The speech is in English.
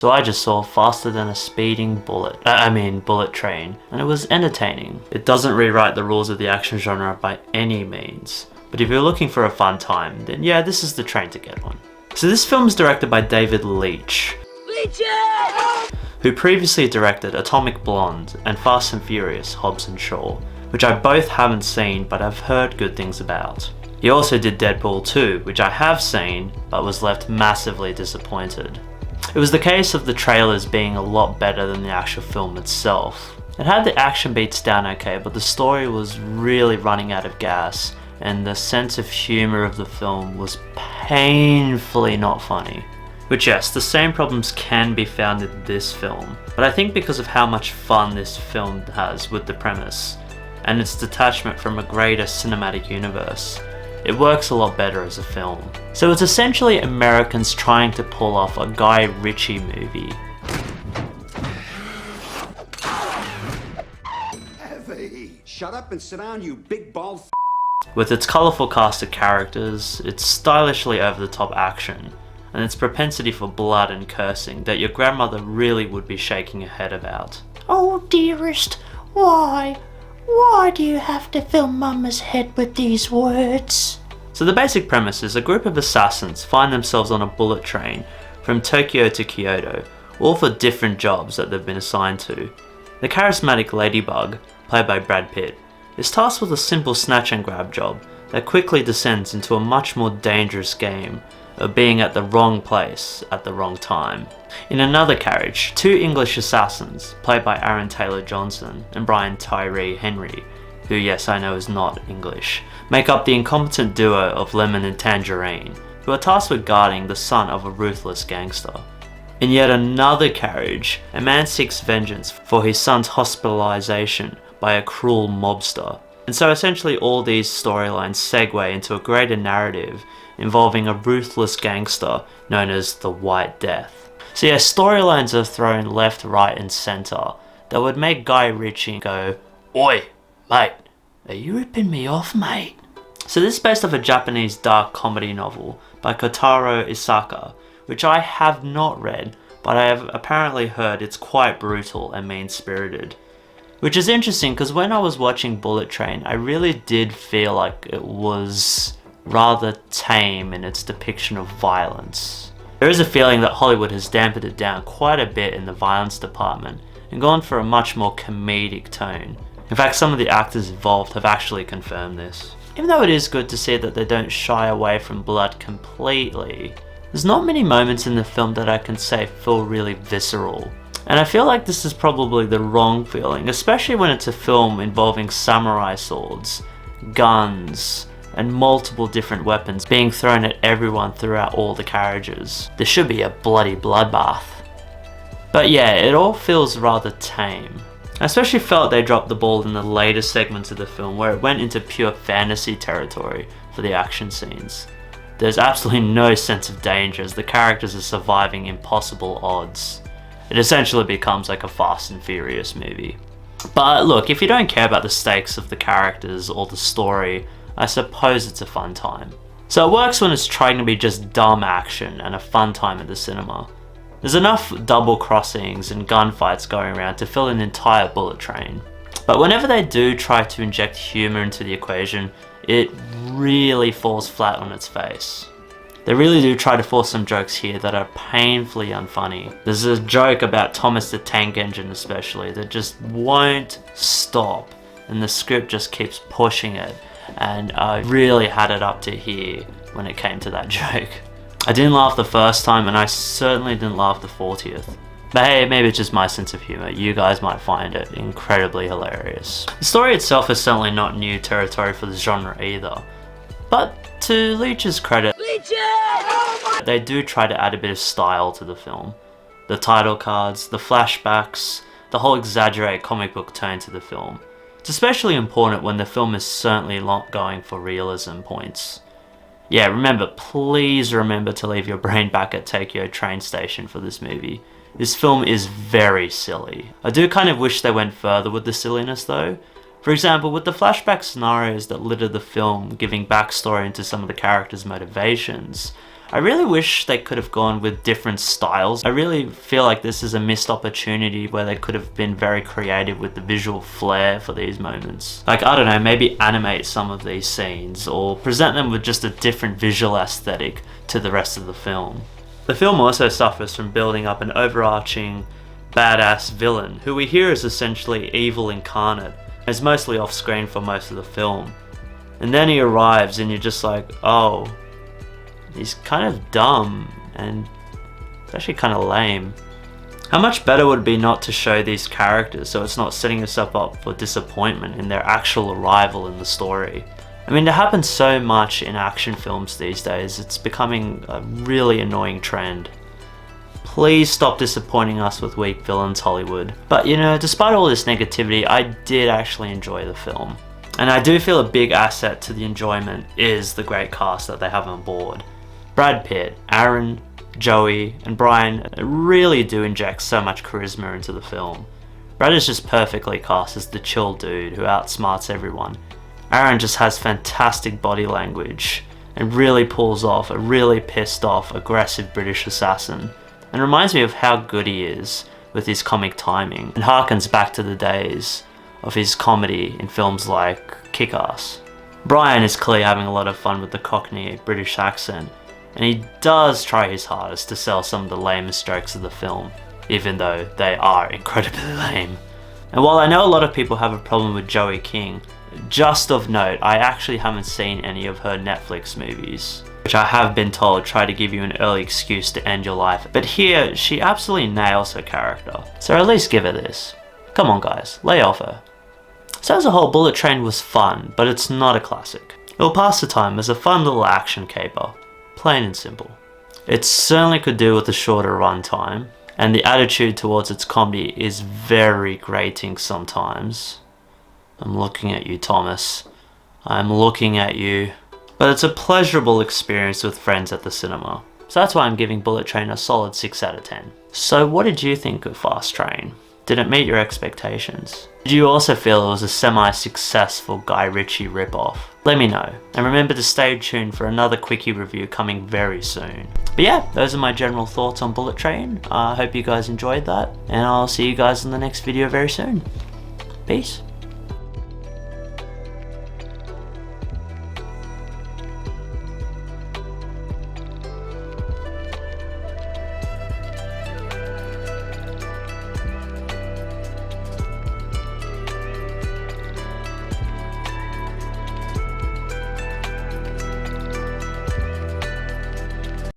So I just saw faster than a speeding bullet train, and it was entertaining. It doesn't rewrite the rules of the action genre by any means, but if you're looking for a fun time, then yeah, this is the train to get on. So this film is directed by David Leitch, who previously directed Atomic Blonde and Fast and Furious, Hobbs and Shaw, which I both haven't seen but have heard good things about. He also did Deadpool 2, which I have seen but was left massively disappointed. It was the case of the trailers being a lot better than the actual film itself. It had the action beats down okay, but the story was really running out of gas, and the sense of humour of the film was painfully not funny. Which yes, the same problems can be found in this film, but I think because of how much fun this film has with the premise, and its detachment from a greater cinematic universe, it works a lot better as a film. So it's essentially Americans trying to pull off a Guy Ritchie movie. Heavy. Shut up and sit down, you big bald With its colourful cast of characters, its stylishly over-the-top action, and its propensity for blood and cursing that your grandmother really would be shaking her head about. Oh dearest, why? Why do you have to fill Mama's head with these words? So the basic premise is a group of assassins find themselves on a bullet train from Tokyo to Kyoto, all for different jobs that they've been assigned to. The charismatic Ladybug, played by Brad Pitt, is tasked with a simple snatch and grab job that quickly descends into a much more dangerous game of being at the wrong place at the wrong time. In another carriage, two English assassins, played by Aaron Taylor-Johnson and Brian Tyree Henry, who yes I know is not English, make up the incompetent duo of Lemon and Tangerine, who are tasked with guarding the son of a ruthless gangster. In yet another carriage, a man seeks vengeance for his son's hospitalization by a cruel mobster. And so essentially all these storylines segue into a greater narrative involving a ruthless gangster known as the White Death. So yeah, storylines are thrown left, right and centre that would make Guy Ritchie go, "Oi, mate, are you ripping me off, mate?" So this is based off a Japanese dark comedy novel by Kotaro Isaka, which I have not read, but I have apparently heard it's quite brutal and mean-spirited. Which is interesting because when I was watching Bullet Train, I really did feel like it was rather tame in its depiction of violence. There is a feeling that Hollywood has dampened it down quite a bit in the violence department and gone for a much more comedic tone. In fact, some of the actors involved have actually confirmed this. Even though it is good to see that they don't shy away from blood completely, there's not many moments in the film that I can say feel really visceral. And I feel like this is probably the wrong feeling, especially when it's a film involving samurai swords, guns, and multiple different weapons being thrown at everyone throughout all the carriages. There should be a bloody bloodbath. But yeah, it all feels rather tame. I especially felt they dropped the ball in the later segments of the film where it went into pure fantasy territory for the action scenes. There's absolutely no sense of danger as the characters are surviving impossible odds. It essentially becomes like a Fast and Furious movie. But look, if you don't care about the stakes of the characters or the story, I suppose it's a fun time. So it works when it's trying to be just dumb action and a fun time at the cinema. There's enough double crossings and gunfights going around to fill an entire bullet train. But whenever they do try to inject humour into the equation, it really falls flat on its face. They really do try to force some jokes here that are painfully unfunny. There's a joke about Thomas the Tank Engine especially that just won't stop, and the script just keeps pushing it, and I really had it up to here when it came to that joke. I didn't laugh the first time, and I certainly didn't laugh the 40th. But hey, maybe it's just my sense of humour. You guys might find it incredibly hilarious. The story itself is certainly not new territory for the genre either. But to Leitch's credit, they do try to add a bit of style to the film. The title cards, the flashbacks, the whole exaggerated comic book tone to the film. It's especially important when the film is certainly not going for realism points. Yeah, please remember to leave your brain back at Tokyo train station for this movie. This film is very silly. I do kind of wish they went further with the silliness though. For example, with the flashback scenarios that litter the film, giving backstory into some of the characters' motivations, I really wish they could have gone with different styles. I really feel like this is a missed opportunity where they could have been very creative with the visual flair for these moments. Like, I don't know, maybe animate some of these scenes or present them with just a different visual aesthetic to the rest of the film. The film also suffers from building up an overarching badass villain who we hear is essentially evil incarnate and is mostly off screen for most of the film. And then he arrives and you're just like, oh, he's kind of dumb and it's actually kind of lame. How much better would it be not to show these characters so it's not setting yourself up for disappointment in their actual arrival in the story? I mean, it happens so much in action films these days, it's becoming a really annoying trend. Please stop disappointing us with weak villains, Hollywood. But you know, despite all this negativity, I did actually enjoy the film. And I do feel a big asset to the enjoyment is the great cast that they have on board. Brad Pitt, Aaron, Joey, and Brian really do inject so much charisma into the film. Brad is just perfectly cast as the chill dude who outsmarts everyone. Aaron just has fantastic body language and really pulls off a really pissed off, aggressive British assassin, and reminds me of how good he is with his comic timing and harkens back to the days of his comedy in films like Kick-Ass. Brian is clearly having a lot of fun with the Cockney British accent, and he does try his hardest to sell some of the lamest jokes of the film, even though they are incredibly lame. And while I know a lot of people have a problem with Joey King, just of note, I actually haven't seen any of her Netflix movies, which I have been told try to give you an early excuse to end your life, but here she absolutely nails her character, so at least give her this. Come on guys, lay off her. So as a whole, Bullet Train was fun, but it's not a classic. It will pass the time as a fun little action caper. Plain and simple. It certainly could do with a shorter runtime, and the attitude towards its comedy is very grating sometimes. I'm looking at you, Thomas. I'm looking at you. But it's a pleasurable experience with friends at the cinema. So that's why I'm giving Bullet Train a solid 6 out of 10. So what did you think of Fast Train? Did it meet your expectations? Did you also feel it was a semi-successful Guy Ritchie ripoff? Let me know, and remember to stay tuned for another quickie review coming very soon. But yeah, those are my general thoughts on Bullet Train. I hope you guys enjoyed that, and I'll see you guys in the next video very soon. Peace.